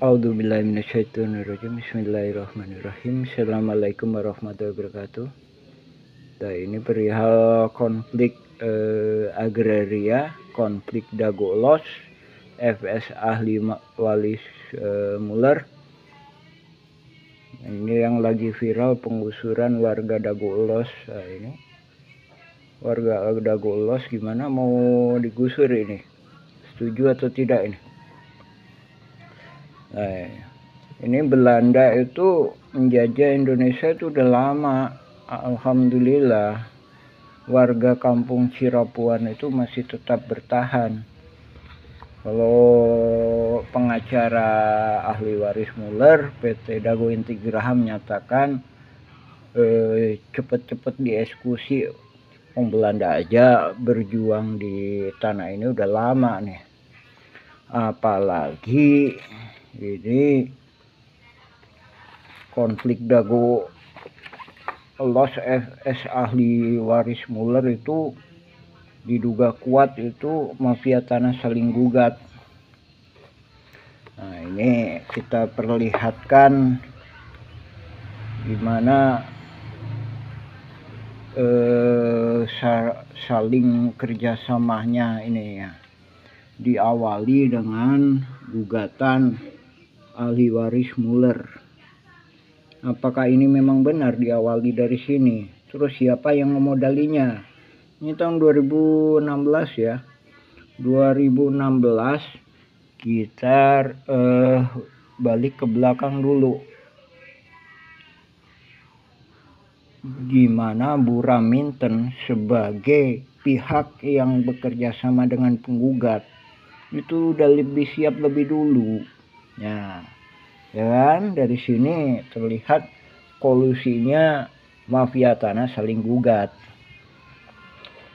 A'udzubillahi minasyaitonirrajim. Bismillahirrahmanirrahim. Assalamualaikum warahmatullahi wabarakatuh. Nah, ini perihal konflik agraria, konflik Dago Ulos, FS ahli waris Muller. Ini yang lagi viral penggusuran warga Dago Ulos. Nah, ini warga Dago Ulos gimana mau digusur ini? Setuju atau tidak ini? Nah, ini Belanda itu menjajah Indonesia itu udah lama. Alhamdulillah warga kampung Cirapuan itu masih tetap bertahan. Kalau pengacara ahli waris Muller, PT Dago Inti Graham menyatakan cepet-cepet dieksekusi. Orang Belanda aja berjuang di tanah ini udah lama nih. Apalagi ini konflik Dago Ulos FS ahli waris Muller itu diduga kuat itu mafia tanah saling gugat. Nah, ini kita perlihatkan gimana saling kerjasamanya ini ya. Diawali dengan gugatan ahli waris Muller. Apakah ini memang benar diawali dari sini? Terus siapa yang memodalinya? Ini tahun 2016 ya. 2016 kita balik ke belakang dulu. Gimana Bu Raminten sebagai pihak yang bekerja sama dengan penggugat itu udah lebih siap lebih dulu. Ya kan, dari sini terlihat kolusinya mafia tanah saling gugat.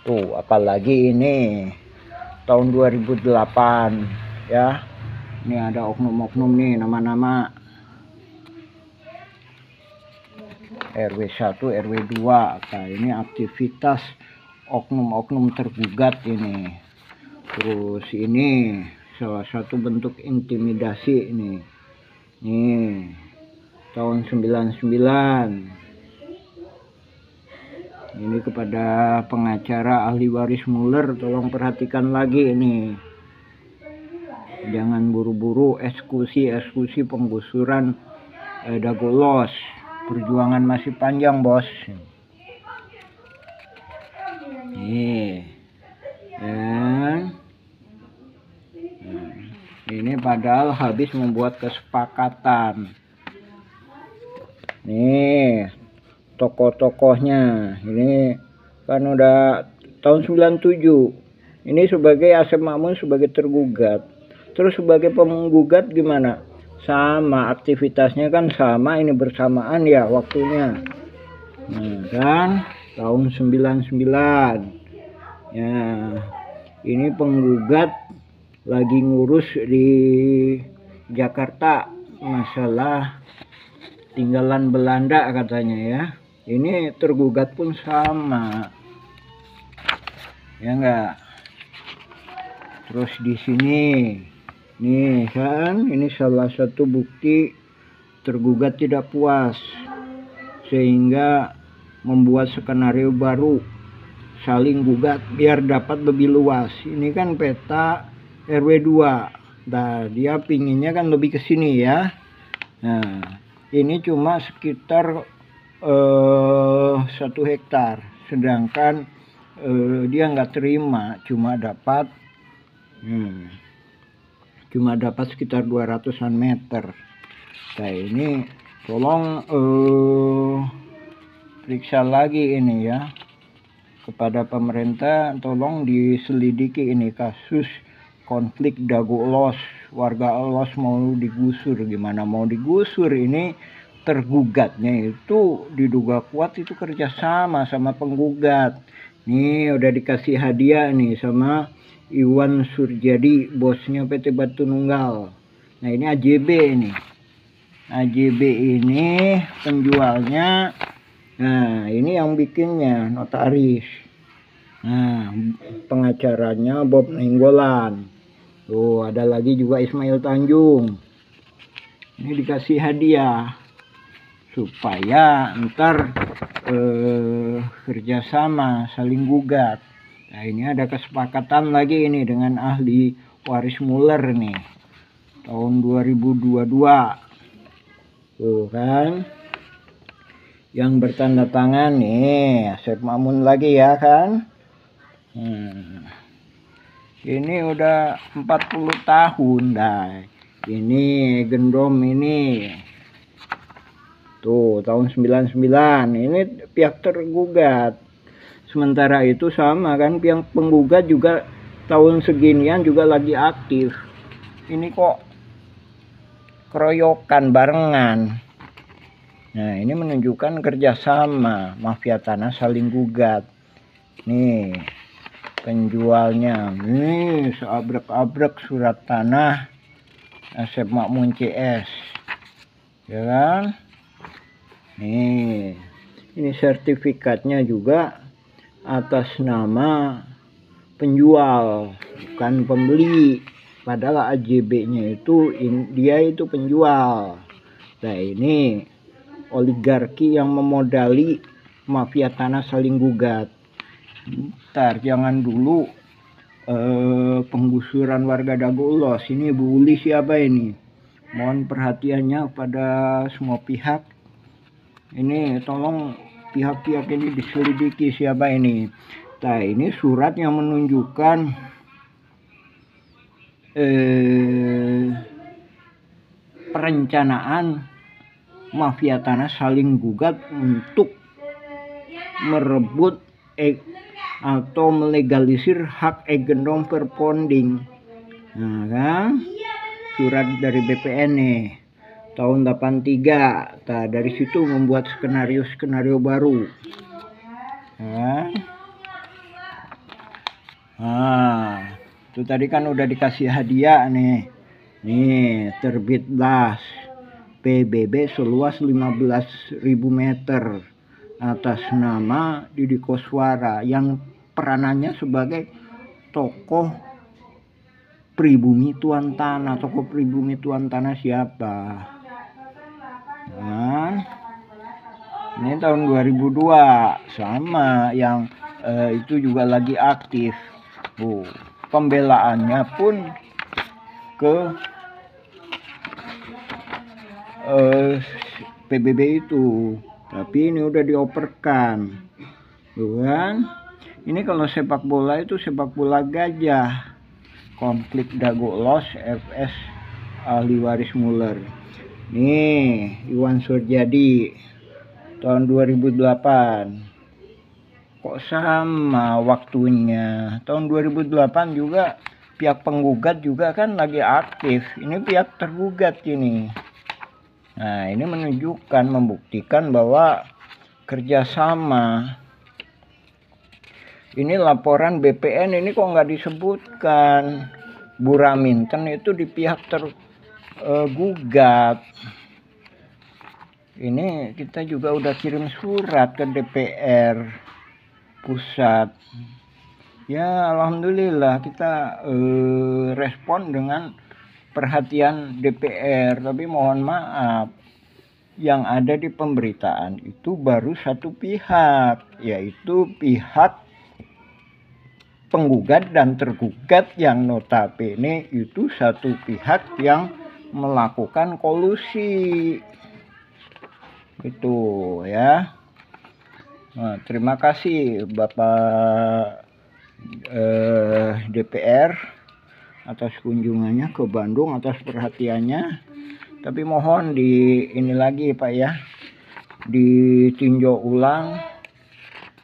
Tuh, apalagi ini tahun 2008 ya. Ini ada oknum-oknum nih, nama-nama RW 1, RW 2. Nah, ini aktivitas oknum-oknum tergugat ini. Terus ini salah satu bentuk intimidasi ini. Nih, tahun 99. Ini kepada pengacara ahli waris Muller, tolong perhatikan lagi ini. Jangan buru-buru eksekusi penggusuran Dago Ulos. Perjuangan masih panjang, bos. Nih. Dan ini padahal habis membuat kesepakatan. Nih, tokoh-tokohnya. Ini kan udah tahun 97. Ini sebagai Asep Makmun sebagai tergugat. Terus sebagai penggugat gimana? Sama, aktivitasnya kan sama, ini bersamaan ya waktunya. Nah, kan tahun 99. Ya, ini penggugat lagi ngurus di Jakarta masalah tinggalan Belanda katanya ya. Ini tergugat pun sama. Ya enggak? Terus di sini nih kan, ini salah satu bukti tergugat tidak puas sehingga membuat skenario baru saling gugat biar dapat lebih luas. Ini kan peta RW 2. Nah, dia pinginnya kan lebih ke sini ya. Nah, ini cuma sekitar 1 hektar, sedangkan dia nggak terima, cuma dapat sekitar 200-an meter. Nah, ini tolong periksa lagi ini ya kepada pemerintah, tolong diselidiki ini kasus konflik Dago Ulos. Warga Ulos mau digusur, gimana mau digusur? Ini tergugatnya itu diduga kuat itu kerjasama sama penggugat. Nih udah dikasih hadiah nih sama Iwan Surjadi, bosnya PT Batu Nunggal. Nah, ini AJB ini. AJB ini penjualnya. Nah, ini yang bikinnya notaris. Nah, pengacaranya Bob Nainggolan. Tuh, ada lagi juga Ismail Tanjung. Ini dikasih hadiah supaya ntar kerjasama saling gugat. Nah, ini ada kesepakatan lagi ini dengan ahli waris Muller nih tahun 2022. Tuh kan, yang bertanda tangan nih Asep Makmun lagi ya kan. Ini udah 40 tahun dah. Ini gendom ini tuh tahun 99. Ini pihak tergugat. Sementara itu sama kan, pihak penggugat juga tahun seginian juga lagi aktif. Ini kok keroyokan barengan. Nah, ini menunjukkan kerjasama mafia tanah saling gugat. Nih penjualnya, nih seabrek-abrek surat tanah Asep Makmun CS, ya kan. Nih, ini sertifikatnya juga atas nama penjual, bukan pembeli. Padahal AJB-nya itu dia itu penjual. Nah, ini oligarki yang memodali mafia tanah saling gugat. Ntar jangan dulu penggusuran warga Dago Ulos. Ini Bu Uli siapa ini? Mohon perhatiannya pada semua pihak. Ini tolong pihak-pihak ini diselidiki siapa ini. Nah, ini surat yang menunjukkan perencanaan mafia tanah saling gugat untuk merebut atau melegalisir hak egendom perponding. Nah kan, surat dari BPN nih tahun 83. Nah, dari situ membuat skenario baru. Nah, itu tadi kan udah dikasih hadiah nih. Nih, terbit las PBB seluas 15.000 meter atas nama Didi Koswara yang peranannya sebagai tokoh pribumi tuan tanah. Tokoh pribumi tuan tanah siapa? Nah, ini tahun 2002 sama yang itu juga lagi aktif. Pembelaannya pun ke PBB itu, tapi ini udah dioperkan, tuh kan. Ini kalau sepak bola itu sepak bola gajah. Konflik Dago Ulos FS ahli waris Muller. Nih Iwan Surjadi tahun 2008. Kok sama waktunya? Tahun 2008 juga pihak penggugat juga kan lagi aktif. Ini pihak tergugat ini. Nah, ini menunjukkan, membuktikan bahwa kerjasama. Ini laporan BPN ini kok nggak disebutkan Bu Raminten itu di pihak tergugat. Ini kita juga udah kirim surat ke DPR pusat. Ya alhamdulillah kita respon dengan perhatian DPR. Tapi mohon maaf, yang ada di pemberitaan itu baru satu pihak, yaitu pihak penggugat dan tergugat, yang notabene itu satu pihak yang melakukan kolusi. Itu ya. Nah, terima kasih Bapak DPR atas kunjungannya ke Bandung, atas perhatiannya. Tapi mohon ini lagi Pak ya, ditinjau ulang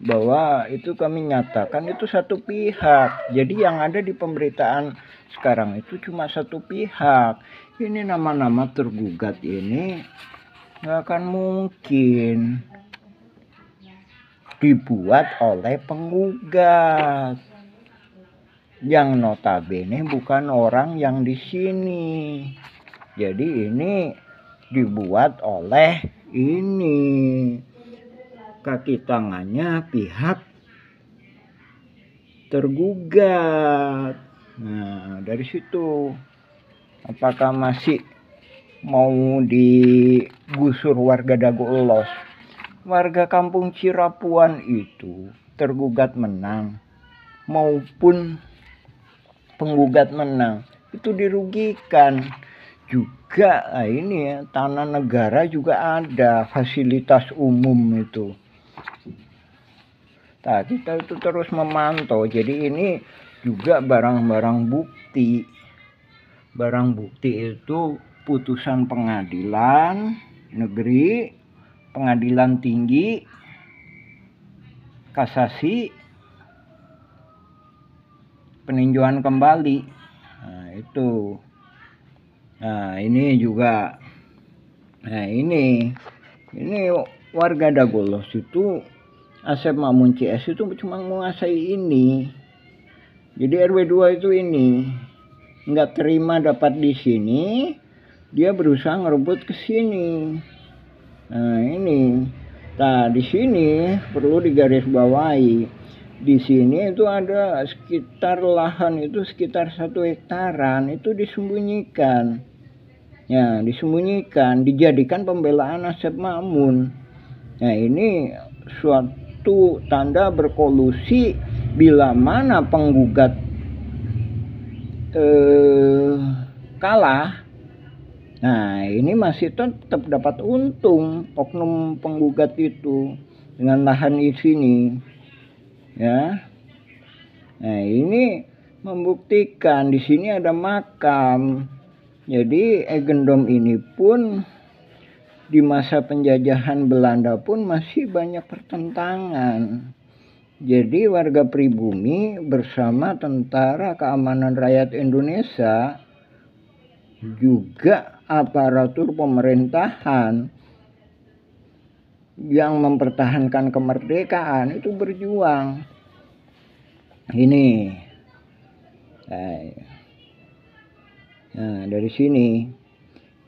bahwa itu kami nyatakan itu satu pihak. Jadi yang ada di pemberitaan sekarang itu cuma satu pihak. Ini nama-nama tergugat ini nggak akan mungkin dibuat oleh penggugat yang notabene bukan orang yang di sini. Jadi ini dibuat oleh ini kaki tangannya pihak tergugat. Nah, dari situ apakah masih mau digusur warga Dago Elos. Warga kampung Cirapuan itu tergugat menang maupun penggugat menang itu dirugikan juga. Ini ya, tanah negara juga ada, fasilitas umum itu. Nah, kita itu terus memantau. Jadi ini juga barang-barang bukti. Barang bukti itu putusan pengadilan negeri, pengadilan tinggi, kasasi, peninjauan kembali. Nah, itu. Nah, ini juga. Nah, ini warga Dago Elos itu, Asep Mamun CS itu cuma menguasai ini. Jadi RW 2 itu ini nggak terima dapat di sini, dia berusaha ngerebut ke sini. Nah, ini. Nah, di sini perlu digarisbawahi. Di sini itu ada sekitar lahan itu sekitar 1 hektaran itu disembunyikan. Ya, disembunyikan, dijadikan pembelaan Asep Mamun. Nah, ini suatu tanda berkolusi bila mana penggugat kalah. Nah, ini masih tetap dapat untung oknum penggugat itu dengan lahan di sini. Ya. Nah, ini membuktikan di sini ada makam. Jadi Egendom ini pun di masa penjajahan Belanda pun masih banyak pertentangan. Jadi warga pribumi bersama Tentara Keamanan Rakyat Indonesia juga aparatur pemerintahan yang mempertahankan kemerdekaan itu berjuang. Ini. Nah, dari sini.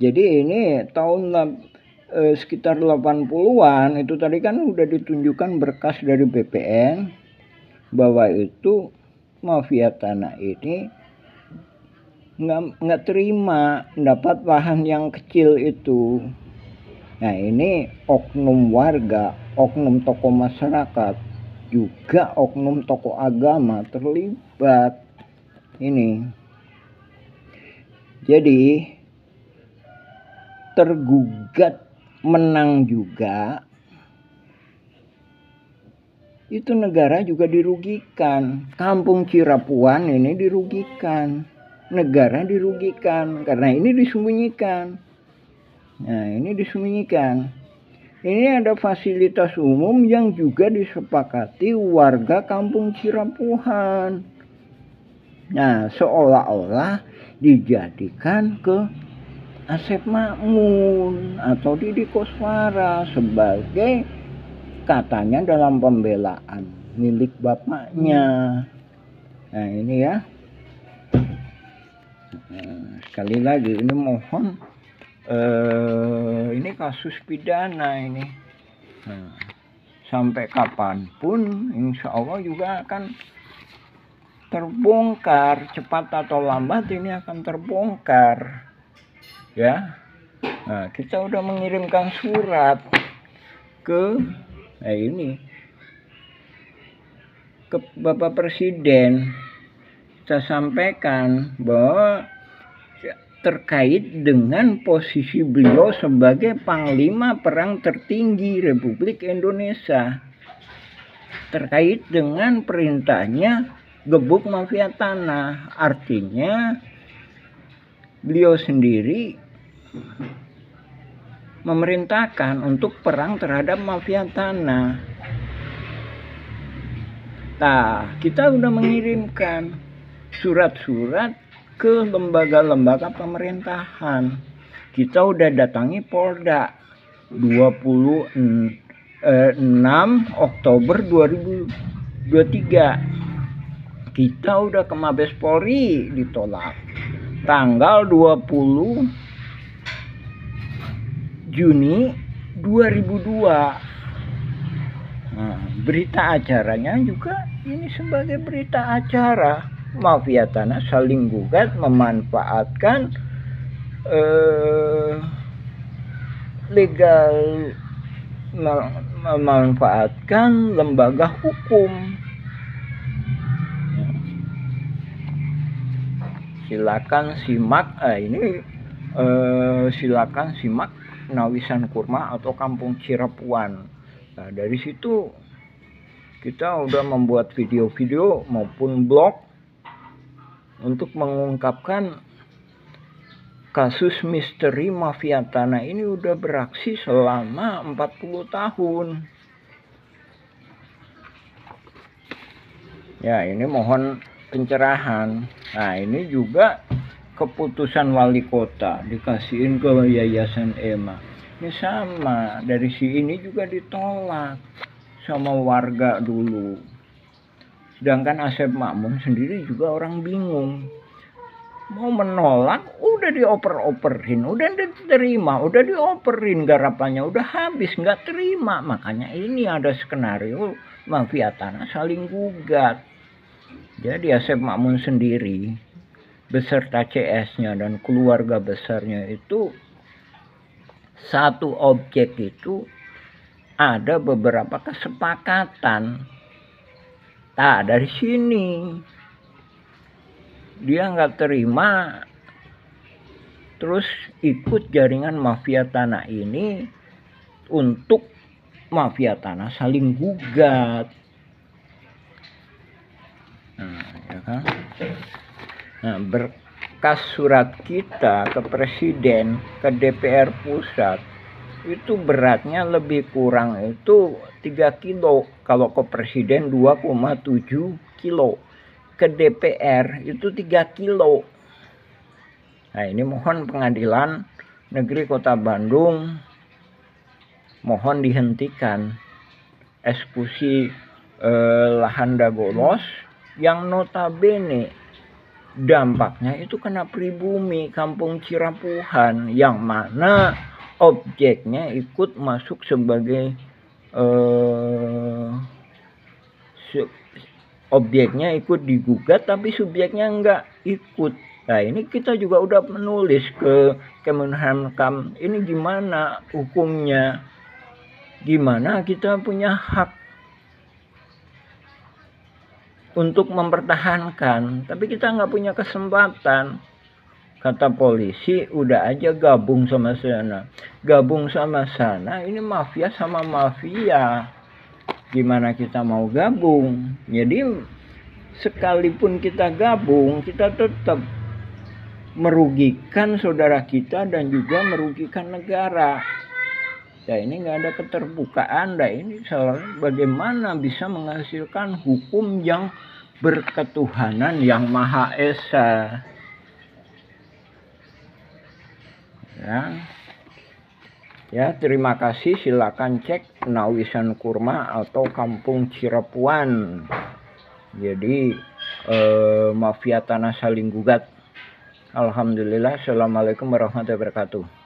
Jadi ini tahun sekitar 80-an itu tadi kan udah ditunjukkan berkas dari BPN bahwa itu mafia tanah ini nggak terima dapat lahan yang kecil itu. Nah, ini oknum warga, oknum tokoh masyarakat, juga oknum tokoh agama terlibat. Ini. Jadi tergugat menang juga, itu negara juga dirugikan. Kampung Cirapuan ini dirugikan, negara dirugikan karena ini disembunyikan. Nah, ini disembunyikan. Ini ada fasilitas umum yang juga disepakati warga kampung Cirapuan. Nah, seolah-olah dijadikan ke Asep Mamun atau Didi Koswara sebagai katanya dalam pembelaan milik bapaknya. Nah, ini ya. Nah, sekali lagi ini mohon ini kasus pidana ini. Nah, sampai kapanpun insya Allah juga akan terbongkar, cepat atau lambat ini akan terbongkar. Ya, nah, kita udah mengirimkan surat ke ke Bapak Presiden. Kita sampaikan bahwa terkait dengan posisi beliau sebagai Panglima Perang tertinggi Republik Indonesia, terkait dengan perintahnya gebuk mafia tanah. Artinya beliau sendiri memerintahkan untuk perang terhadap mafia tanah. Nah, kita udah mengirimkan surat-surat ke lembaga-lembaga pemerintahan. Kita udah datangi Polda 26 Oktober 2023. Kita udah ke Mabes Polri, ditolak. Tanggal 20 Juni 2002. Nah, berita acaranya juga ini sebagai berita acara. Mafia tanah saling gugat memanfaatkan legal memanfaatkan lembaga hukum. Silakan simak silakan simak Nawisan Kurma atau Kampung Cirepuan. Nah, dari situ kita udah membuat video-video maupun blog untuk mengungkapkan kasus misteri mafia tanah ini udah beraksi selama 40 tahun. Ya, ini mohon pencerahan. Nah, ini juga keputusan wali kota dikasihin ke Yayasan EMA. Ini sama, dari si ini juga ditolak sama warga dulu. Sedangkan Asep Makmun sendiri juga orang bingung. Mau menolak, udah dioper-operin, udah diterima, udah dioperin garapannya, udah habis, nggak terima. Makanya ini ada skenario mafia tanah saling gugat. Jadi Asep Makmun sendiri beserta CS-nya dan keluarga besarnya itu satu objek itu ada beberapa kesepakatan. Nah, dari sini dia nggak terima, terus ikut jaringan mafia tanah ini untuk mafia tanah saling gugat. Nah, ya kan? Nah, berkas surat kita ke Presiden, ke DPR pusat, itu beratnya lebih kurang itu 3 kilo. Kalau ke Presiden 2,7 kilo. Ke DPR itu 3 kilo. Nah, ini mohon Pengadilan Negeri Kota Bandung mohon dihentikan eksekusi lahan Dagolos yang notabene dampaknya itu kena pribumi Kampung Cirepuan, yang mana objeknya ikut masuk sebagai objeknya ikut digugat tapi subjeknya enggak ikut. Nah, ini kita juga udah menulis ke Kemenhamkam, ini gimana hukumnya, gimana kita punya hak untuk mempertahankan, tapi kita nggak punya kesempatan. Kata polisi, udah aja gabung sama sana. Gabung sama sana, ini mafia sama mafia. Gimana kita mau gabung? Jadi sekalipun kita gabung, kita tetap merugikan saudara kita dan juga merugikan negara. Ya, ini nggak ada keterbukaan. Nah, ini bagaimana bisa menghasilkan hukum yang berketuhanan yang Maha Esa. Ya, terima kasih. Silakan cek Nawisan Kurma atau Kampung Cirepuan. Jadi mafia tanah saling gugat. Alhamdulillah. Assalamualaikum warahmatullahi wabarakatuh.